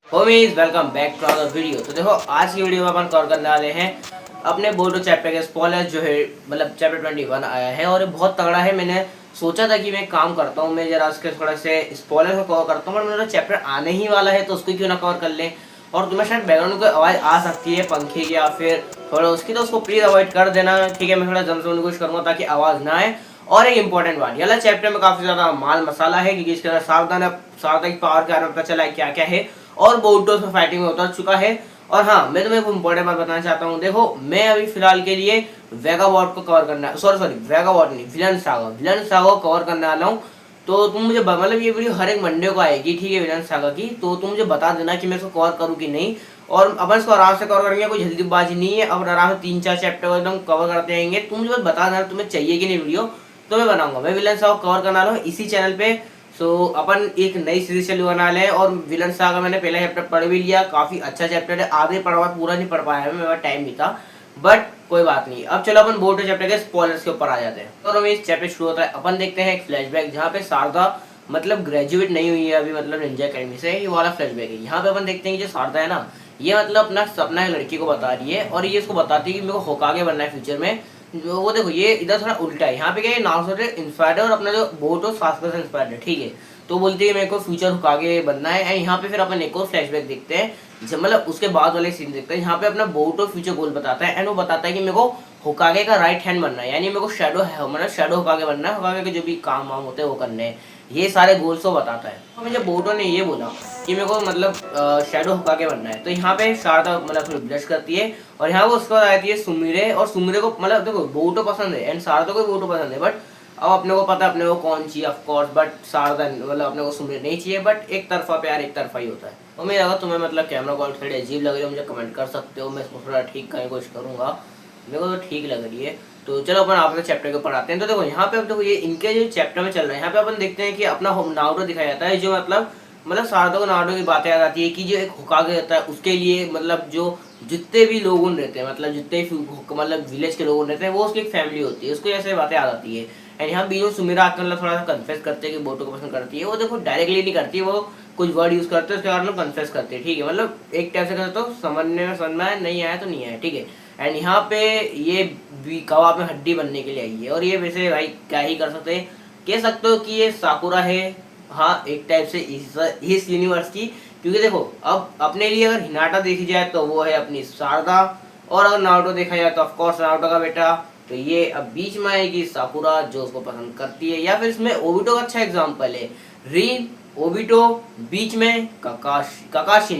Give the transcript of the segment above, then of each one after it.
Homies welcome back to other video. तो देखो आज की वीडियो में अपन कवर करने वाले हैं अपने बोर्डो चैप्टर के स्पॉयलर जो है मतलब चैप्टर 21 आया है और ये बहुत तगड़ा है। मैंने सोचा था कि मैं काम करता हूँ, मैं जरा उसके थोड़ा से स्पॉयलर को कवर करता हूँ, पर मेरा चैप्टर आने ही वाला है तो उसको क्यों ना कवर कर लें। और तुम्हें शायद बैकग्राउंड की आवाज़ आ सकती है पंखे की या फिर थोड़ा उसकी, तो उसको प्लीज़ अवॉइड कर देना, ठीक है। मैं थोड़ा जल्द से कोशिश करूँगा ताकि आवाज़ ना आए। और एक इंपॉर्टेंट बात, ये चैप्टर में काफ़ी ज़्यादा माल मसाला है क्योंकि इसके अंदर सारदा की पावर के बारे में पता चला है क्या क्या है और बोरुटो से फाइटिंग में उतर चुका है। और हाँ, मैं तुम्हें एक इम्पोर्टेंट बात बताना चाहता हूँ। देखो मैं अभी फिलहाल के लिए वेगावॉर्ड को कवर करना है, सॉरी वेगावॉर्ड नहीं, विलन सागा को कवर करने वाला हूँ। तो तुम मुझे मतलब ये वीडियो हर एक मंडे को आएगी, ठीक है, विलन सागा की। तो तुम मुझे बता देना कि मैं इसको कवर करूँ कि नहीं। और अपन इसको आराम से कवर करेंगे, कोई जल्दीबाजी नहीं है। अब आराम से 3-4 चैप्टर एकदम कवर करते रहेंगे। तुम मुझे बस बता देना तुम्हें चाहिए कि नहीं वीडियो, तो मैं बनाऊंगा। मैं विलन सागा कवर करने वाला हूँ इसी चैनल पे। सो अपन एक नई सीरीज चालू बना ले। और विलन सागा मैंने पहला चैप्टर पढ़ भी लिया, काफी अच्छा चैप्टर है, आधे पढ़ा हुआ, पूरा नहीं पढ़ पाया मैं, मेरा टाइम नहीं था, बट कोई बात नहीं। अब चलो अपन बोर्ड चैप्टर के स्पॉयलर्स के ऊपर आ जाते हैं। तो इस चैप्टर शुरू होता है, अपन देखते हैं एक फ्लैशबैक जहाँ पे शारदा मतलब ग्रेजुएट नहीं हुई है अभी, मतलब निंजा एकेडमी से, ये वाला फ्लैशबैक है। यहाँ पे अपन देखते हैं कि जो शारदा है ना, ये मतलब अपना सपना है लड़की को बता रही है और ये इसको बताती है कि मेरे को होकागे बनना है फ्यूचर में। जो वो देखो ये इधर थोड़ा उल्टा है, यहाँ पे क्या है, नारुतो से इंस्पायर्ड है और अपना जो बोरुतो सासुके से इंस्पायर्ड है, ठीक है। तो बोलती है मेरे को फ्यूचर होकागे बनना है। एंड यहाँ पे फिर अपन एक और फ्लैशबैक देखते हैं, मतलब उसके बाद वाले सीन देखते हैं, यहाँ पे अपना बोरुतो फ्यूचर गोल बताता है। एंड वो बताता है कि मेरे को होकागे का राइट हैंड बनना है, यानी मेरे को शैडो है, मतलब शैडो होकागे बनना है, होकागे के जो भी काम वाम होते हैं वो करने हैं, ये सारे गोल्स वो बताता है। तो मुझे बोरुतो ने ये बोला कि मेरे को मतलब शैडो होकागे बनना है, तो यहाँ पे शारदा मतलब थोड़ी ब्लश करती है। और यहाँ वो उसके बाद आती है सुमिरे, और सुमिरे को मतलब देखो बोरुतो पसंद है एंड शारदा को बोरुतो पसंद है, बट अब अपने को पता है अपने को कौन चाहिए, ऑफ कोर्स, बट शारदा मतलब अपने को सुमिरे नहीं चाहिए। बट एक तरफा प्यार एक तरफा ही होता है। तो मैं अगर तुम्हें मतलब कैमरा क्वालिटी थोड़ी अजीब लग रही है मुझे कमेंट कर सकते हो, मैं इसको थोड़ा ठीक करने की कोशिश करूंगा। मेरे को तो ठीक लग रही है। तो चलो अपन आपके चैप्टर के ऊपर आते हैं। तो देखो यहाँ पे अब देखो ये इनके जो चैप्टर में चल रहा है, यहाँ पे अपन देखते हैं कि अपना नारुतो दिखाया जाता है, जो मतलब शारदा को नारुतो की बातें आ जाती है कि जो एक होकागे होता है उसके लिए मतलब जो जितने भी लोग रहते हैं, मतलब जितने भी मतलब विलेज के लोग रहते हैं, वो उसकी एक फैमिली होती है, उसको ऐसे बातें आ जाती है। एंड यहाँ बीच में सुमिरा आकर मतलब थोड़ा सा कन्फेस करते हैं कि बोरुतो को पसंद करती है। वो देखो डायरेक्टली नहीं करती, वो कुछ वर्ड यूज करते हैं, उसके बाद में कन्फेस करते हैं, ठीक है। मतलब एक टाइप से करते तो समझने में समझ में आया, नहीं आया तो नहीं आया, ठीक है। एंड यहाँ पे ये भी कबाब में हड्डी बनने के लिए आई है। और ये वैसे भाई क्या ही कर सकते हैं, कह सकते हो कि ये साकुरा है, हाँ, एक टाइप से इस यूनिवर्स की। क्योंकि देखो अब अपने लिए अगर हिनाटा देखी जाए तो वो है अपनी शारदा, और अगर नारुतो देखा जाए तो ऑफकोर्स नारुतो का बेटा। तो ये अब बीच में आएगी साकुरा जो उसको पसंद करती है, या फिर इसमें ओबिटो का अच्छा एग्जाम्पल है, रीन ओबिटो, बीच में ककाशी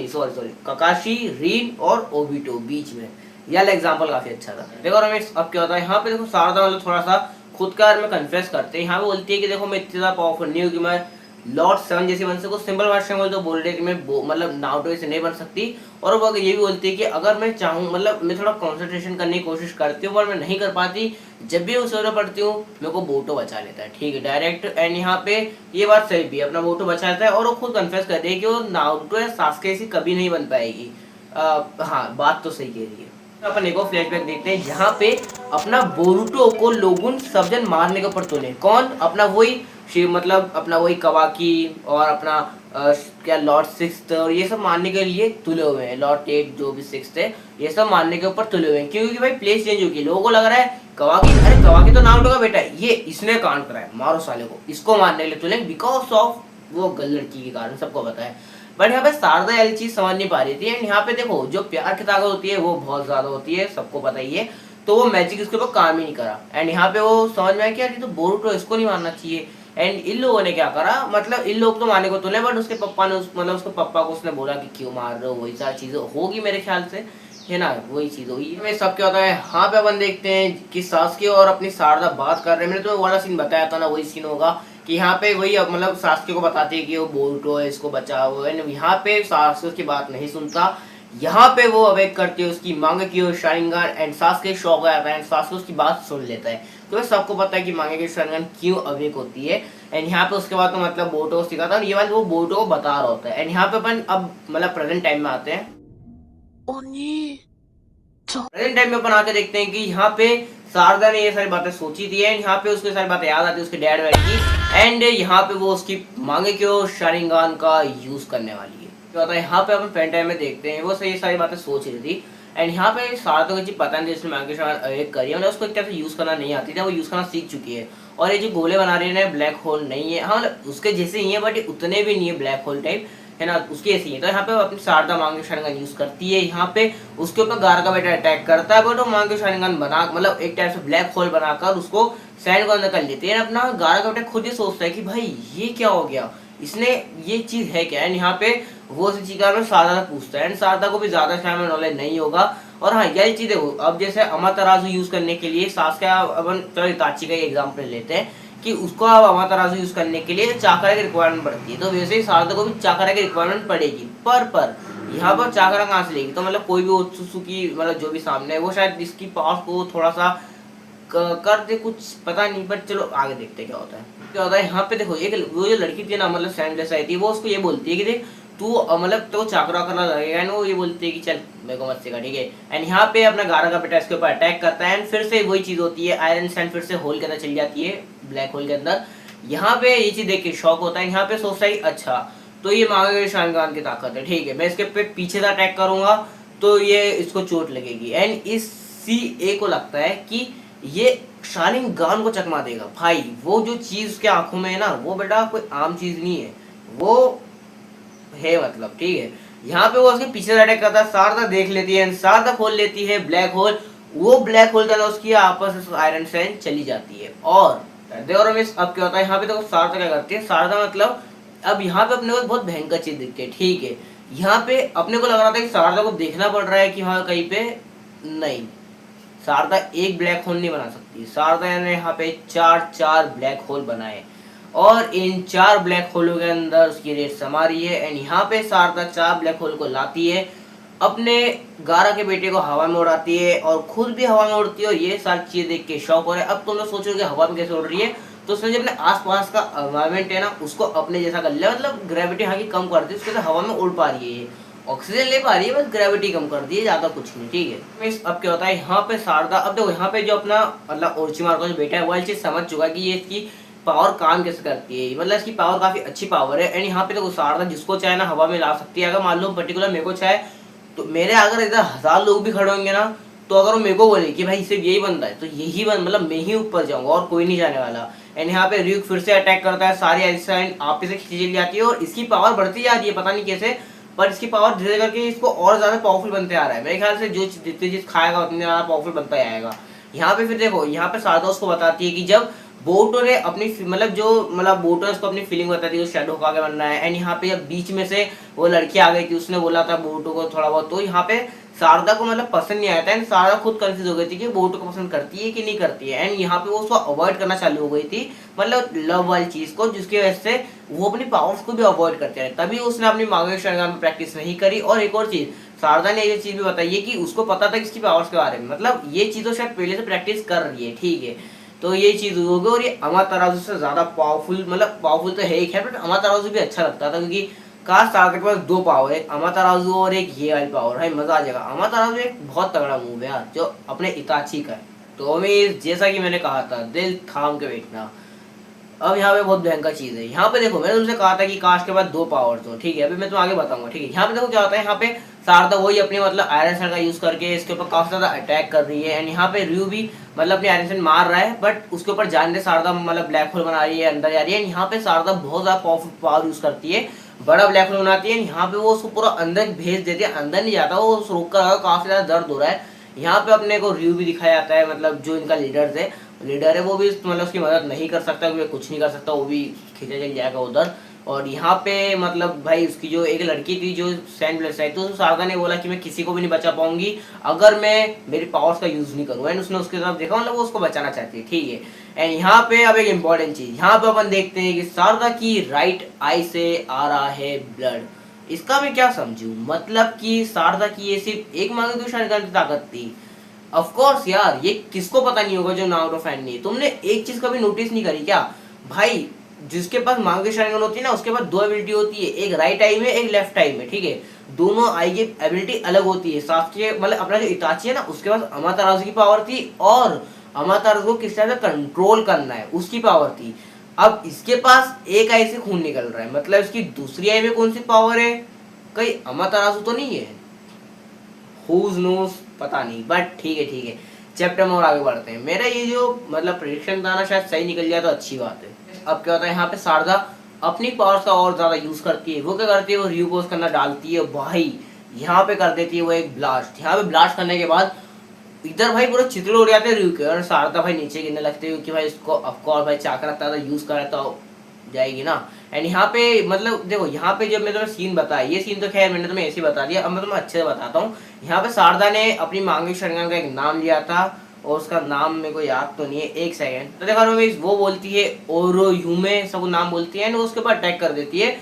रीन और ओबिटो बीच में, ये वाला एग्जाम्पल काफी अच्छा था। देखो रमेश अब क्या होता है, यहाँ पे देखो शारदा मतलब थोड़ा सा खुद का में कन्फेस करते हैं। यहाँ पे बोलती है कि देखो मैं इतनी ज्यादा पावरफुल नहीं हूँ कि मैं लॉर्ड 7 जैसी बन सकूँ। सिंपल भाषा में तो बोल रहे कि मैं मतलब नारुतो से नहीं बन सकती। और वो ये भी बोलती है कि अगर मैं चाहूँ, मतलब मैं थोड़ा कंसंट्रेशन करने की कोशिश करती हूँ पर मैं नहीं कर पाती, जब भी उस जरूरत पड़ती हूँ मेरे को बोरुतो बचा लेता है, ठीक है, डायरेक्ट। एंड यहाँ पे ये बात सही भी है, अपना बोरुतो बचा लेता है। और वो खुद कन्फेस करती है कि वो नारुतो या सासुके से कभी नहीं बन पाएगी। हाँ, बात तो सही कह रही है। अपन एक और फ्लैशबैक देखते हैं जहाँ पे अपना बोरुतो को लोगुन सब जन मारने के ऊपर तुले। कौन? अपना वही मतलब अपना वही कवाकी और अपना क्या लॉर्ड 6 और ये सब मारने के लिए तुले हुए हैं, लॉर्ड 8 जो भी 6 थे, ये सब मारने के ऊपर तुले हुए हैं। क्योंकि भाई प्लेस चेंज होगी, लोगों को लग रहा है कवाकी, अरे कवाकी तो नारुतो का बेटा है, ये इसने कांड करा है, मारो साले को, इसको मारने के लिए तुले बिकॉज ऑफ वो लड़की के कारण, सबको पता है। बट यहाँ पे शारदा ये चीज समझ नहीं पा रही थी। एंड यहाँ पे देखो जो प्यार की ताकत होती है वो बहुत ज्यादा होती है, सबको पता ही है। तो वो मैजिक इसके ऊपर काम ही नहीं करा। एंड यहाँ पे वो समझ में आया कि यार ये तो बोरुतो, इसको नहीं मारना चाहिए। एंड इन लोगों ने क्या करा, मतलब इन लोग तो मारने को तुले, बट उसके पप्पा ने मतलब उसके पप्पा को उसने बोला कि क्यों मार रहे हो, वही सारी चीजें होगी मेरे ख्याल से, है ना, वही चीज हुई में सब क्या होता है। हाँ पे अपन देखते हैं कि सासुके और अपनी शारदा बात कर रहे हैं। मैंने तो वाला सीन बताया था ना, वही सीन होगा कि यहाँ पे वही मतलब सासुके को बताती है कि वो बोरुतो है, इसको बचाओ। एंड यहाँ पे सासुके उसकी बात नहीं सुनता, यहाँ पे वो अवेक करती है उसकी मांगे की शारिंगान। एंड सासुके शौक हो जाता है, सासुके उसकी बात सुन लेता है। तो सबको पता है कि मांगे की शारिंगान क्यों अवेक होती है। एंड यहाँ पे उसके बाद तो मतलब बोरुतो को सिखाता है, और ये बात वो बोरुतो को बता रहा होता है। एंड यहाँ पे अपन अब मतलब प्रेजेंट टाइम में आते हैं। प्रेजेंट टाइम में अपन आके देखते हैं कि यहाँ पे शारदा ने ये सारी बातें सोची थी। एंड यहाँ पे उसको सारी बातें याद आती है उसके डैड वैड की। एंड यहाँ पे वो उसकी मांगे क्यों शारिंगान का यूज करने वाली है। क्या होता है यहाँ पे अपन फैन टाइम में देखते हैं वो सही सारी बातें सोच रही थी। एंड यहाँ पे सारा तो चीज पता नहीं इसने मांगे एक करी है, मतलब उसको एक तरह से यूज करना नहीं आती थी, वो यूज करना सीख चुकी है। और ये जो गोले बना रही है ना ब्लैक होल नहीं है, हाँ मतलब उसके जैसे ही है बट उतने भी नहीं है ब्लैक होल टाइप, है ना, उसकी ऐसी है। तो यहाँ पे वो अपनी शारदा मांगे शारिंगन यूज करती है, यहाँ पे उसके ऊपर गार का बेटा अटैक करता है बट वो मांगे शारिंगन बना मतलब एक टाइप से ब्लैक होल बनाकर उसको सैंड को अंदर कर लेती है। अपना गारा का बेटा खुद ही सोचता है कि भाई ये क्या हो गया, इसने ये चीज है क्या। एंड यहाँ पे वो उसी चीज में शारदा से पूछता है एंड शारदा को भी ज्यादा इसमें नॉलेज नहीं होगा। और हाँ यही चीज देखो, अब जैसे अमातराजू यूज करने के लिए सास का अपन चलो इताची का एग्जाम्पल लेते हैं कि उसको अब अमातराजू यूज करने के लिए चाकरा की रिक्वायरमेंट पड़ती है, तो वैसे ही शारदा को भी चाकरा की रिक्वायरमेंट पड़ेगी। पर यहाँ पर चाकरा कहाँ से लेगी, तो मतलब कोई भी ओत्सुकी मतलब जो भी सामने है वो शायद इसकी पावर को थोड़ा सा कर दे, कुछ पता नहीं, बट चलो आगे देखते क्या होता है। क्या होता है यहाँ पे देखो, एक वो जो लड़की थी ना मतलब सैंडलेस आई थी, वो उसको ये बोलती है कि देख तू मतलब तो चाकरा करना लगेगा, एंड वो ये बोलती है कि चल मेरे को मत सिखा, ठीक है। एंड यहाँ पे अपना गारा का बेटा इसके ऊपर अटैक करता है एंड फिर से वही चीज होती है, आयरन सैंड फिर से होल के अंदर चली जाती है, ब्लैक होल के अंदर। यहाँ पे ये चीज देख के शॉक होता है, यहाँ पे सोचता है अच्छा तो ये मांगे शानगान की ताकत है, ठीक है मैं इसके पे पीछे से अटैक करूंगा तो ये इसको चोट लगेगी। एंड इस CA को लगता है कि ये शारिंगान को चकमा देगा। भाई वो जो चीज उसके आंखों में है ना वो बेटा कोई आम चीज नहीं है, वो है मतलब, ठीक है। यहाँ पे वो उसके पीछे से अटैक करता है, शारदा देख लेती है, शारदा खोल लेती है ब्लैक होल, वो ब्लैक होल का उसकी आपस में आयरन सैंड चली जाती है। और अब क्या होता है यहाँ पे तो शारदा क्या करती है, शारदा मतलब अब यहाँ पे अपने को बहुत भयंकर चीज दिखती है, ठीक है। यहाँ पे अपने को लग रहा था कि शारदा को देखना पड़ रहा है कि हाँ कहीं पे नहीं, शारदा एक ब्लैक होल नहीं बना सकती। शारदा ने यहाँ पे चार ब्लैक होल बनाए और इन 4 ब्लैक होलों के अंदर उसकी रेस समा रही है। एंड यहाँ पे शारदा 4 ब्लैक होल को लाती है, अपने गारा के बेटे को हवा में उड़ाती है और खुद भी हवा में उड़ती है। और ये सारी चीजें देख के शौक हो रहा है। अब तुम लोग सोचोगे हवा में कैसे उड़ रही है, तो उसने जो अपने आसपास का एनवायरमेंट है ना उसको अपने जैसा कर लिया, मतलब ग्रेविटी यहाँ की कम कर दी, उसके साथ हवा में उड़ पा रही है, ऑक्सीजन ले पा रही है, बस ग्रेविटी कम कर दी है, ज्यादा कुछ नहीं, ठीक है। अब क्या होता है यहाँ पे शारदा, अब देखो यहाँ पे जो अपना मतलब ओरोचिमारू का जो बेटा है वो चीज समझ चुका है कि ये इसकी पावर काम कैसे करती है, मतलब इसकी पावर काफी अच्छी पावर है। एंड यहाँ पे देखो शारदा जिसको चाहे ना हवा में ला सकती है, अगर मान लो पर्टिकुलर मेरे को चाहे तो मेरे अगर इधर 1000 लोग भी खड़े होंगे ना तो अगर वो मेरे को बोले कि भाई सिर्फ यही बंदा है तो यही मतलब मैं ही ऊपर जाऊंगा और कोई नहीं जाने वाला। एंड यहाँ पे र्यूक फिर से अटैक करता है, सारी आइसलैंड आप से खींची चली जाती है और इसकी पावर बढ़ती जा रही है, पता नहीं कैसे, पर इसकी पावर धीरे करके इसको और ज्यादा पावरफुल बनते आ रहा है। मेरे ख्याल से जो जितनी चीज खाएगा उतनी ज्यादा पावरफुल बनता आएगा। यहाँ पे फिर देखो यहाँ पे शारदा उसको बताती है कि जब बोटो ने अपनी मतलब जो मतलब बोटो उसको अपनी फीलिंग बताती है उस शैडो का आगे बनना है। एंड यहाँ पे जब बीच में से वो लड़की आ गई थी उसने बोला था बोटो को थोड़ा बहुत, तो यहाँ पे शारदा को मतलब पसंद नहीं आया था। एंड शारदा खुद कंफ्यूज हो गई थी कि बोटो को पसंद करती है कि नहीं करती है। एंड यहाँ पे वो उसको अवॉइड करना चालू हो गई थी, मतलब लव वाली चीज को, जिसकी वजह से वो अपनी पावर्स को भी अवॉइड करते रहे, तभी उसने अपनी मांगे शारिंगान में प्रैक्टिस नहीं करी। और एक और चीज शारदा ने ये चीज भी बताई है कि उसको पता था इसकी पावर्स के बारे में, मतलब ये चीजों शायद पहले से प्रैक्टिस कर रही है, ठीक है। तो ये चीज होगी। और ये अमातराजू से ज्यादा पावरफुल, मतलब पावरफुल तो है ही है, बट अमातराजू भी अच्छा लगता था क्योंकि काश शारदा के पास 2 पावर है, एक अमातराजू और एक ये वाली पावर है, मजा आ जाएगा। अमातराजू एक बहुत तगड़ा मूव है यार जो अपने इताची का है। तो अमीर जैसा कि मैंने कहा था दिल थाम के बैठना। अब यहाँ पे बहुत भयंकर चीज है, यहाँ पे देखो मैंने तुमसे कहा था कि काश के बाद 2 पावर्स हो, ठीक है, अभी मैं तुम्हें आगे बताऊंगा, ठीक है। यहाँ पे देखो क्या होता है, यहाँ पे शारदा वही अपनी मतलब आयरन सैंड का यूज करके इसके ऊपर काफी ज्यादा अटैक कर रही है। एंड यहाँ पे रयू भी मतलब अपनी आयरन सैंड मार रहा है, बट उसके ऊपर जानने शारदा मतलब ब्लैक होल बना रही है, अंदर जा रही है। यहाँ पे शारदा बहुत ज्यादा पावरफुल पावर यूज करती है, बड़ा ब्लैक होल बनाती है। यहाँ पे वो उसको पूरा अंदर भेज देती है, अंदर नहीं जाता, वो रोक कर काफी ज्यादा दर्द हो रहा है। यहाँ पे अपने को रयू भी दिखाया जाता है, मतलब जो इनका लीडर है वो भी मतलब उसकी मदद नहीं कर सकता क्योंकि कुछ नहीं कर सकता, वो भी खींचा चल जाएगा उधर। और यहाँ पे मतलब भाई उसकी जो एक लड़की थी जो सैंड ब्लेड आई, तो शारदा ने बोला कि मैं किसी को भी नहीं बचा पाऊंगी अगर मैं मेरी पावर्स का यूज नहीं करूँ। एंड उसने उसकी तरफ देखा, मतलब वो उसको बचाना चाहती है, ठीक है। एंड यहाँ पे अब एक इम्पोर्टेंट चीज, यहाँ पे अपन देखते हैं कि शारदा की राइट आई से आ रहा है ब्लड। इसका मैं क्या समझू, मतलब कि शारदा की ये सिर्फ एक मांगे तो शारिंगान की ताकत थी। ऑफ कोर्स यार ये किसको पता नहीं होगा जो नारुतो फैन नहीं है। तुमने एक चीज कभी नोटिस नहीं करी क्या भाई, जिसके पास मांगे शारिंगान होती है ना उसके पास 2 एबिलिटी होती है, एक राइट आई में एक लेफ्ट आई में, ठीक है। दोनों आई की एबिलिटी अलग होती है। सासुके मतलब अपना जो इताची है ना उसके पास अमातराजू की पावर थी और अमातराजू को किस तरह से कंट्रोल करना है उसकी पावर थी। अब इसके पास एक आई से खून निकल रहा है, मतलब इसकी दूसरी आई में कौन सी पावर है कहीं अमातरासु तो नहीं है, हुज नोस, पता नहीं, बट ठीक है चैप्टर में और आगे बढ़ते हैं। मेरा ये जो मतलब प्रेडिक्शन था ना, शायद सही निकल जाए तो अच्छी बात है। अब क्या होता है, यहाँ पे शारदा अपनी पावर्स का और ज्यादा यूज करती है। वो क्या करती है, वो रियू को उसके अंदर डालती है भाई, यहाँ पे कर देती है वो एक ब्लास्ट। यहाँ पे ब्लास्ट करने के बाद इधर भाई पूरा चित्र उड़ जाते हैं रियू के, और शारदा भाई नीचे गिरने लगते हैं कि भाई इसको ऑफकोर्स भाई चाकर रखता था, यूज कर तो जाएगी ना। एंड यहाँ पे मतलब देखो, यहाँ पे जब मैं तुम्हें सीन बताया, ये सीन तो खैर मैंने तुम्हें ऐसे ही बता दिया, अब मैं तुम्हें अच्छे से बताता हूँ। यहाँ पे शारदा ने अपनी मांगिक शरीर का एक नाम लिया था, और उसका नाम मेरे को याद तो नहीं है, एक सेकंड। तो देखो वो बोलती है ओरोयुमे सब नाम बोलती है, उसके बाद अटैक कर देती है।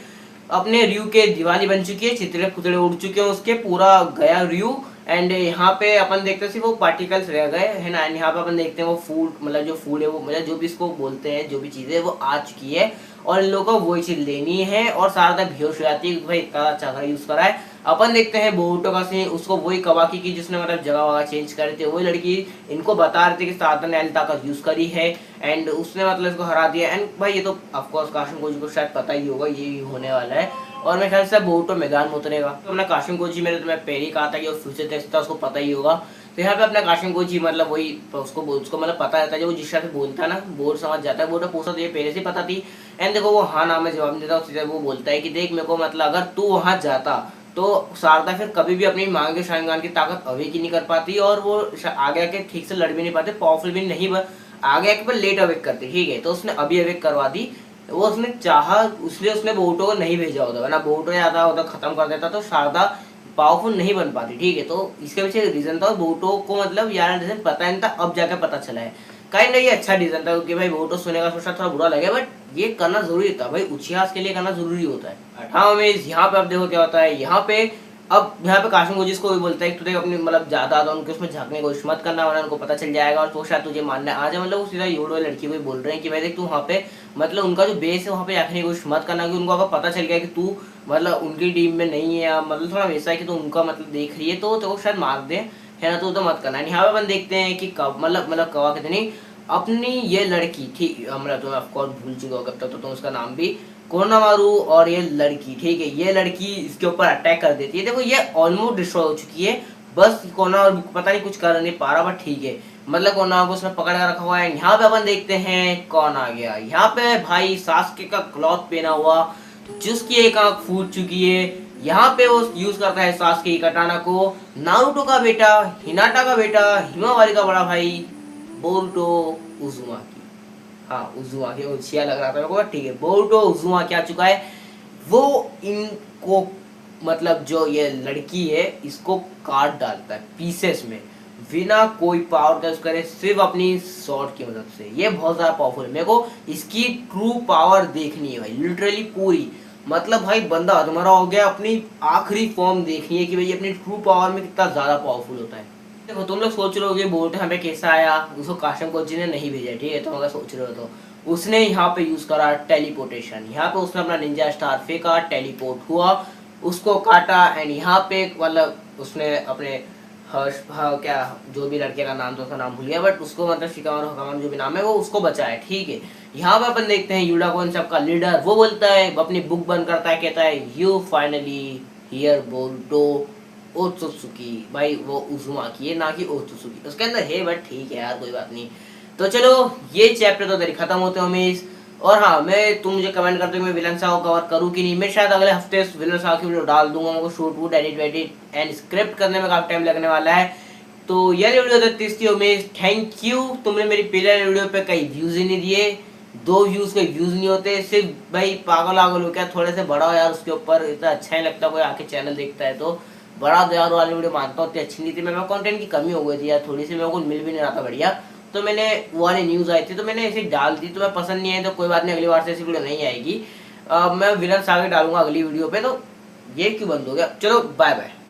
अपने रियू के दिवाली बन चुकी है, चितड़े पुतड़े उड़ चुके हैं उसके, पूरा गया रियू। एंड यहाँ पे अपन देखते हैं वो पार्टिकल्स रह गए है ना। एंड यहाँ पे अपन देखते हैं वो फूड, मतलब जो फूड है वो, मतलब जो भी इसको बोलते हैं, जो भी चीजें वो आ चुकी है, और इन लोगों को वही चीज लेनी है। और सारा बेहोश हो जाती है, भाई इतना अच्छा यूज करा है। अपन देखते हैं बोरुटो का सीन, उसको वही कवाकी की जिसने मतलब जगह वगह चेंज करे थे, वही लड़की इनको बता रही थी कि साधन ने ताकत यूज करी है, एंड उसने मतलब इसको हरा दिया। एंड भाई ये तो ऑफकोर्स काशिम कोजी को शायद पता ही होगा ये होने वाला है, और मेरे ख्याल से बोरुटो मैदान में उतरेगा। तो अपना काशिम कोजी, मैंने तुम्हें पहले ही कहा था कि वो फ्यूचर टेस्ट था, उसको पता ही होगा। तो यहाँ पे अपना काशिम कोजी मतलब वही उसको मतलब पता रहता है, जो जिस से बोलता है ना, बोर्ड समझ जाता है। बोर्ड पूछा तो ये पहले से पता थी। एंड देखो वो हाँ नाम में जवाब देता है, वो बोलता है कि देख मेरे को मतलब अगर तू वहां जाता तो शारदा फिर कभी भी अपनी मांग के शांगान की ताकत अवेक ही नहीं कर पाती, और वो आगे आके ठीक से लड़ भी नहीं पाते, पावरफुल भी नहीं, आगे आके पर लेट अवेक करते, ठीक है। तो उसने अभी अवेक करवा दी, वो उसने चाहा, इसलिए उसने बोरुटो को नहीं भेजा होता, वरना बोरुटो आता होता खत्म कर देता तो शारदा पावरफुल नहीं बन पाती, ठीक है। तो इसके पीछे रीजन था, बोरुटो को मतलब यार रीजन पता नहीं था, अब जाकर पता चला है। कहीं नहीं, ये अच्छा रीजन था, क्योंकि भाई बोरुटो सुनेगा सोचा थोड़ा बुरा लगे, बट ये करना जरूरी था भाई, उचियास के लिए करना जरूरी होता है। हाँ में यहाँ पे अब देखो क्या होता है, यहाँ पे अब यहाँ पे काशिम कोजी को भी बोलता है कि तुझे अपनी मतलब ज्यादा उनके उसमें झांकने की कोशिश मत करना, वरना उनको पता चल जाएगा और तो शायद तुझे मानना आ जाए। मतलब वो सीधा योडो लड़की को भी बोल रहे हैं कि भाई देख तू वहाँ पे मतलब उनका जो बेस है वहाँ पे रखने की कोशिश मत करना, कि उनको अगर पता चल गया कि तू मतलब उनकी टीम में नहीं है, या मतलब थोड़ा वैसा है कि तू उनका मतलब देख रही है तो तेरे को शायद मार दे, है ना, तो मत करना। यहाँ पे अपन देखते हैं कि कब मतलब कवा कितनी अपनी ये लड़की थी, मतलब तुम्हें ऑफकोर्स भूल चुके हो कब तक, तो तुम उसका नाम भी कोरोनामारू, और ये लड़की, ठीक है, ये लड़की इसके ऊपर अटैक कर देती है। देखो ये ऑलमोस्ट डिस्ट्रॉय हो चुकी है, बस कोरोनामारू पता नहीं कुछ कर नहीं पा रहा, बट ठीक है, मतलब कोरोनामारू को उसने पकड़ कर रखा हुआ है। यहाँ पे अपन देखते हैं कौन आ गया। यहाँ पे भाई सास्के का क्लॉथ पहना हुआ, जिसकी एक आंख फूट चुकी है। यहाँ पे वो यूज करता है सास्के की कटाना को, नारुतो का बेटा, हिनाटा का बेटा, हिमावारी का बड़ा भाई, बोरुटो उज़ुमाकी, हाँ उज़ुमाकी, उचिया लग रहा था मेरे को, ठीक है, बोरुटो उज़ुमाकी आ चुका है। वो इनको मतलब जो ये लड़की है इसको काट डालता है पीसेस में, बिना कोई पावर का यूज करे, सिर्फ अपनी शॉट की मदद से। ये बहुत ज्यादा पावरफुल है, मेरे को इसकी ट्रू पावर देखनी है भाई, लिटरली पूरी, मतलब भाई बंदा तुम्हारा हो गया, अपनी आखिरी फॉर्म देखनी है कि भाई अपनी ट्रू पावर में कितना ज्यादा पावरफुल होता है। देखो तुम लोग सोच रहे हो कि बोरुटो यहाँ पे कैसा आया, उसको काशिम कोजी ने नहीं भेजा, ठीक है, तो अगर सोच रहे हो तो उसने यहाँ पे यूज करा टेलीपोर्टेशन। यहाँ पे उसने अपना निंजा स्टार फेंका, टेलीपोर्ट हुआ, उसको काटा, एंड यहाँ पे मतलब उसने अपने हर्ष, हाँ क्या जो भी लड़के का नाम था उसका नाम भूल गया, बट उसको मतलब शिकामारू हकामारू जो भी नाम है वो उसको बचाया, ठीक है। यहाँ पे अपन देखते हैं यूडा कौन सबका लीडर, वो बोलता है, अपनी बुक बंद करता है, कहता है यू फाइनली हियर बोरुटो ओत्सुकी, भाई वो उज़ुमाकी है ना कि ओत्सुकी, उसके अंदर है, बट ठीक है यार कोई बात नहीं। तो चलो ये चैप्टर तो खत्म होते हैं हमें। और हाँ, मैं तुम मुझे कमेंट करते हो मैं विलन साहब को कवर करूँ कि नहीं। मैं शायद अगले हफ्ते विलन साहब की वीडियो डाल दूंगा, उनको शूट वूट एडिट एंड स्क्रिप्ट करने में काफी टाइम लगने वाला है। तो ये वीडियो थी उमेश, थैंक यू। तुमने मेरी पहले वीडियो पे कई व्यूज ही नहीं दिए, 2 व्यूज के व्यूज नहीं होते, सिर्फ भाई पागल आगल हो क्या, थोड़े से बड़ा हो यार, उसके ऊपर इतना अच्छा नहीं लगता कोई आके चैनल देखता है, तो बड़ा दो यार वाली वीडियो मानता हूँ, इतनी अच्छी नहीं थी। मेरे कंटेंट की कमी हो गई थी यार, थोड़ी सी मेरे को मिल भी नहीं रहा था बढ़िया, तो मैंने वो वाली न्यूज़ आई थी तो मैंने ऐसे डाल दी। तो मैं पसंद नहीं आई तो कोई बात नहीं, अगली बार से ऐसी वीडियो नहीं आएगी। मैं विलन सागर डालूंगा अगली वीडियो पे। तो ये क्यों बंद हो गया, चलो बाय बाय।